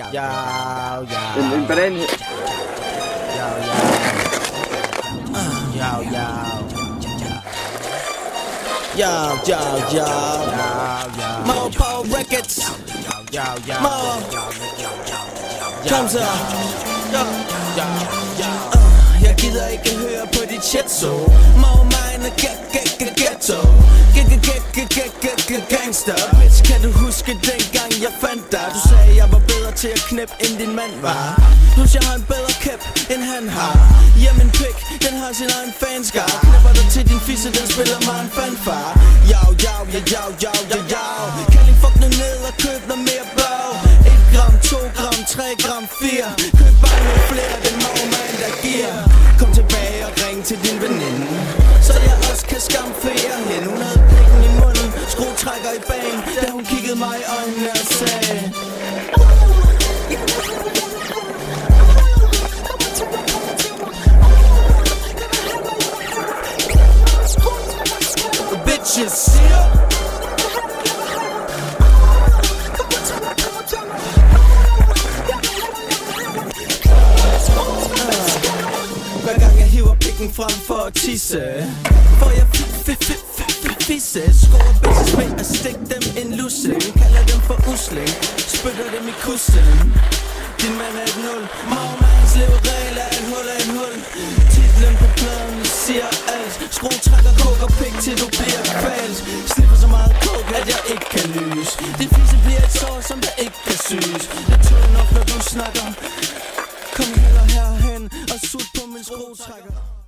En banan her. More Paul Records. More. Kom så. Jeg gider ikke høre på dit chat så. More mine ghetto. Gangster. Bitch, kan du huske dengang jeg fandt dig? Du sagde jeg var bedre til at knæppe end din mand var. Plus jeg har en bedre kæp end han har. Ja, min pik, den har sin egen fanskar. Knæpper dig til din fisse, den spiller mig en fanfar. Kælling, fuck nu ned og køb noget mere bag. 1 gram, 2 gram, 3 gram, 4. Køb bare noget flere, den mormand der giver. Kom tilbage og ring til din veninde, så jeg også kan skamfere hende. Hun havde pikken i munden, skruetrækker i bagen, da hun kiggede mig i øjnene og sagde: bitches. Hver gang jeg hiver pikken frem for at tisse, får jeg fisse. Skårer bitches med at stikke dem en lussing. Kalder dem for usling, spytter dem i kussen. Din mand er et nul, mormans leveregel er et hul af et hul. Titlen på pladen siger alt. Skruetrækker, koker pik til du bliver kvalt. Sniffer så meget coke, at jeg ikke kan lyse. Din fisse bliver et sår, som der ikke kan syes. Det er tydeligt nok, når du snakker. Kom heller herhen og sut på min skruetrækker.